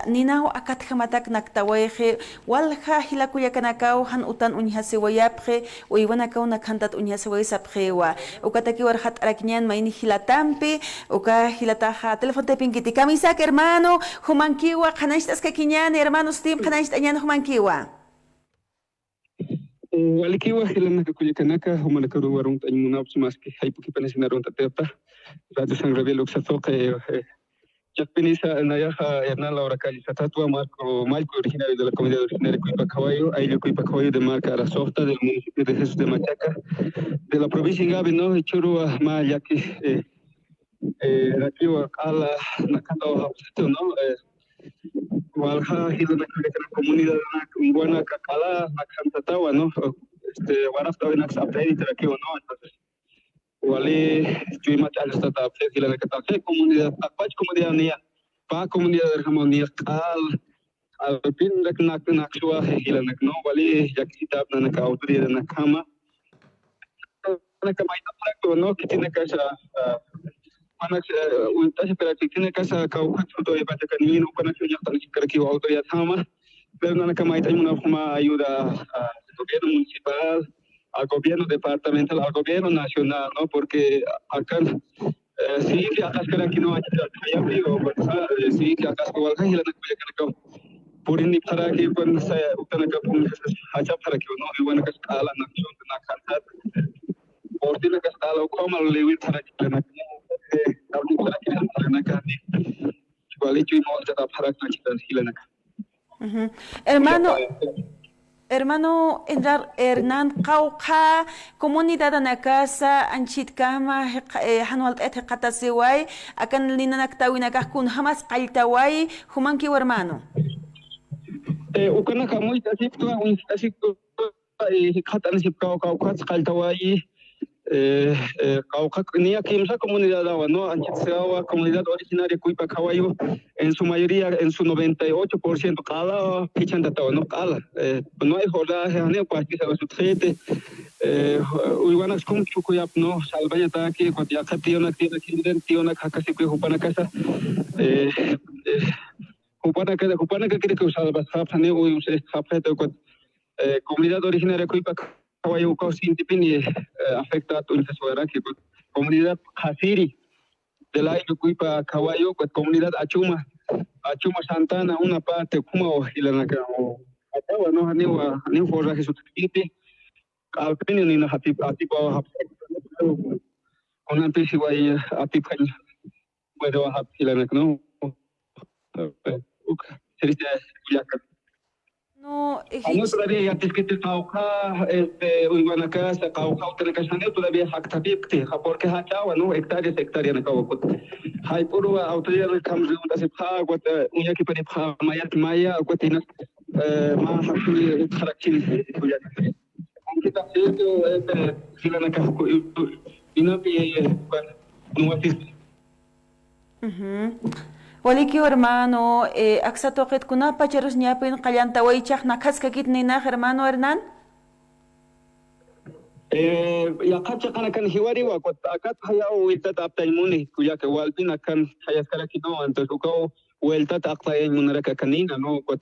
ninahu akatjamatak naktaweje walja hilakuyakanakaw han utan uñhasiwayapje uywanakaw nakhantat uñhasiwayasapjewa ukataki warjat arakñan mayni hilatampi uka hilataja teléfono tepinkiti kamisak hermano humankiwa qhanashtas kakiñani hermanos tim qhanashtañani humankiwa walikiwa hilanaka kuyakanaka humanakaru warung tañmunapus maski haypukipanasinaronta tepa radio San Gabriel uxatoque Yakpinisa Nayaja Hernán Laura Calle Satatua, Marco originario de la comunidad originaria de Cuipacaballo, Ailio Cuipacaballo de Marca La Sota, del municipio de Jesús de Machaca, de la provincia de Ingabe, ¿no? Churua, Mayaki, Rakiwa, Kala, Nakata, ¿no? Walha, Hila, la comunidad de Buena Cacala, Nakantatawa, ¿no? Warafta, Naxapta, y Trakiwa, ¿no? Entonces, Wali cuma al stata flexible na kata comunidad tapach comunidad nia pa comunidad harmonia al pin nak suah hila nak no wali jak kitab na ka autoridad na kama na kama ita to no kitina kasa panak unta se pera kitina kasa ka ukhat to e bata kanino panak nya tan karki autoridad kama pero na kama ita una ayuda gobierno municipal al gobierno departamental, al gobierno nacional, ¿no? Porque acá sí que acá espera aquí no haya abrigo, sí que acá igual que la nacuya por ini para que cuando se utana que pun hacha para que no igual que escala nación na cantar por ti que escala como le will para que la nacuya para que la nacuya igual y mo para que la hermano Hernán Cauca, comunidad anacasa, anchitkama, hanualt et katasiwai, akan linanactawinacas kun hamas kaltawai, humanki hermano. Ukanaka muy asipto, katan sipkau kaukat kaltawai. Ni kimsa comunidad agua, ¿no? Anchitseagua, comunidad originaria Cuipacaballo, en su mayoría, en su 98%, cada pichantatao, ¿no? Cada, no hay jordaje, no hay cualquier cosa, su trete, uiwanas cum chukuyap, ¿no? Salvaña taki, cuatiaca, tiona, tiona, cacasipi, jupana casa, jupana que quiere que usaba, zapane, uy, zapete, comunidad originaria Cuipacaballo. Caballo causa independente afecta a tu que comunidad Hasiri de la Cuipa Caballo, comunidad Achuma Santana, una parte como Hilanaka o Atawa, no ni forraje su tipi, al penio ni na tipo con antes igual a tipo puedo a Hilanaka, no, sería Yaka. No, todavía antes que te cauca, Uibanaka, se cauca, otra casa, todavía Hactapipte, porque Hachawa, ¿no? Hectáreas, na Cauca. Hay por autoridad de Camps de Utasipha, un equipo de Maya, Guatina, más aquí, Harachil, aunque está cierto, Hilanaka, y no tiene, no existe. Waliki hermano, axatoqet kunapa cheros ñapin qallanta waychaq nakaskakit nina hermano Hernán. Ya kacha kana kan hiwari wa kot akat haya wilta taptaimuni kuya que walpin akan hayas kala kino antes ukao vuelta taptain munara kanina no kot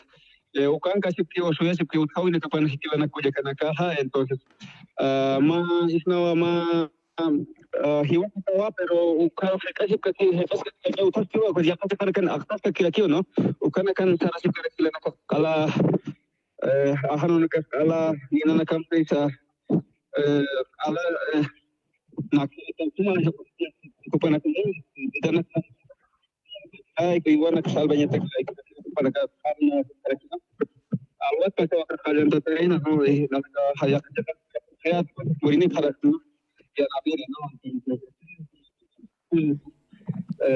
ukan casi que osuya se que utau ni kapan hitila na kuya kana kaha entonces isna ma hiwa tawa pero ukao casi que jefas que utas tiwa pues ya kacha kan aktas que kila no ukan kan sarasi kila na kala ahanu na kala nina na kampresa ala nak cuma kupana dan ay ko iwan nak salbanya tak para ka karna awat pa sa kalian tatay na no nak hayak kaya murini para tu ya nabi no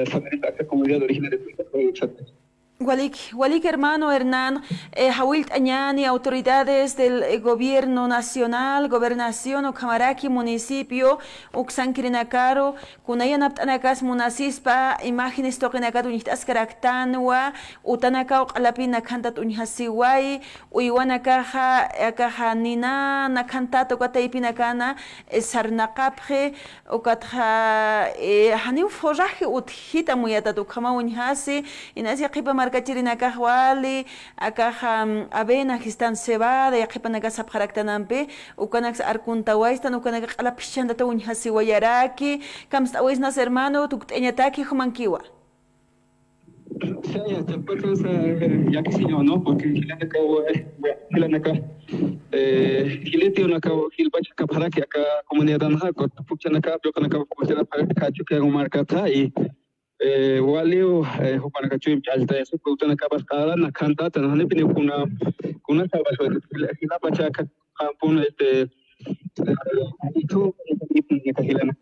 familia ka comunidad originaria de Walik hermano Hernán, Hawilt Añani, autoridades del gobierno nacional, gobernación o Camaraki, municipio, Uxan Kirinakaro, Kunayanap Tanakas Munasispa, imágenes toquenakat unitas karaktanwa, Utanaka Alapina cantat unhasiwai, Uiwanakaja, Akaja Nina, Nakantato Kataipinakana, Sarnakapje, Ukatha Hanim Foraje Uthita Muyata Tukama Unhasi, Inasia Kipa Marca markachirinakaj wali akaja avena histan cebada yaqipanaka sapjaraktananpi ukanax arkuntawaystan ukanaqa q'alapischantata uñhasiwayaraki kamst'awaysnas hermano tukt'eñataki humankiwa. Sí, pues ya que sí, ¿no? Porque Hileti unaka hilbacha kapara que acá comunidad anja ko pucha naka yo kana ka pucha para kachu que marca ta y walio hopana kachu im chalta eso puta naka bas kala nakanta tan hane pine kuna sabas hila bacha ka kampun itu kita hilana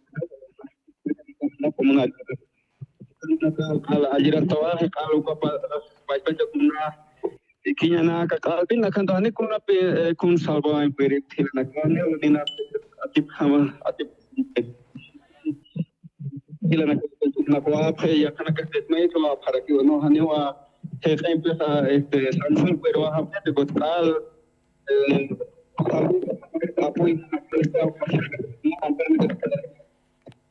komunal kala ajiran tawa kalau apa baca kuna ikinya na kakalpin na kanto ani kuna pe kun salva imperi thil na kane udina atip hama atip hila na ko aphe ya kana ka statement to para que no hani wa he empresa Samsung pero ha de botal apoio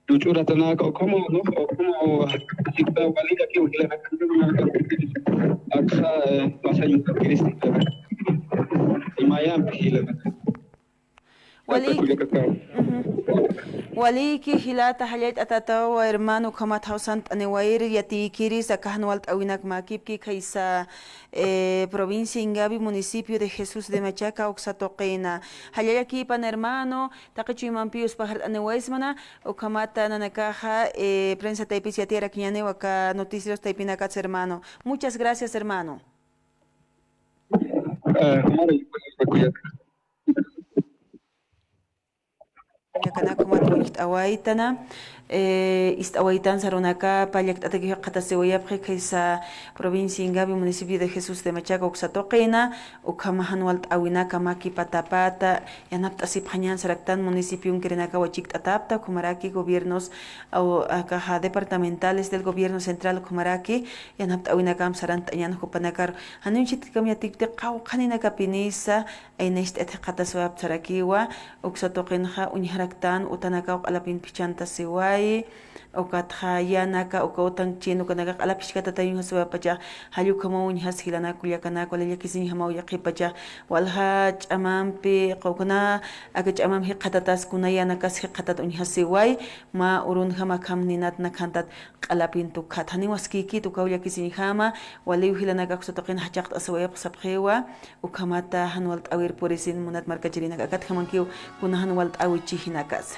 luchura tana como no como kita valida que hila na kanto na aksa pasayun kristi Miami hila na waliki hilata halyat atatawa hermano kamat hausant anewair yati kiris akahnwalt awinak makipki kaisa provincia Ingabi municipio de Jesús de Machaca oxatoqena halyaki pan hermano taqichu mampius pahart anewaismana o kamata nanakaja prensa taipis yatiara kiñane waka noticias taipinakats hermano. Muchas gracias hermano. Yakana como tuit awaitana istawaitan sarunaka payakt ataki qatasewyapqi kaysa provincia Ingabi municipio de Jesús de Machaca oxatoqena ukamahan walt awinaka maki patapata yanapta siphañan saraktan municipio unkirinaka wachik atapta kumaraki gobiernos o akaja departamentales del gobierno central kumaraki yanapta awinakam saranta yan hupanakar hanunchit kamyatikte qawqaninaka pinisa aynest etqatasewyap sarakiwa oxatoqenja unharaktan utanaka alapin pichanta siwai okatja yanaka okautan chino kanaka alapishkata tayun haswa pacha halu kamo unhas hilana kulyakana kolya kisin hamau yaqipacha walha chamampi qawkuna aka chamam hiqatatas kuna yanakas hiqatat unhasiwai ma urun hama kam ninat nakantat qalapin tukat hani waskiki tukawya kisin hama wali hilana kaksotoqin hachaqt aswaya qsabqewa ukamata hanwalt awir porisin munat markachirina akat hamankiw kuna hanwalt awichi hinakas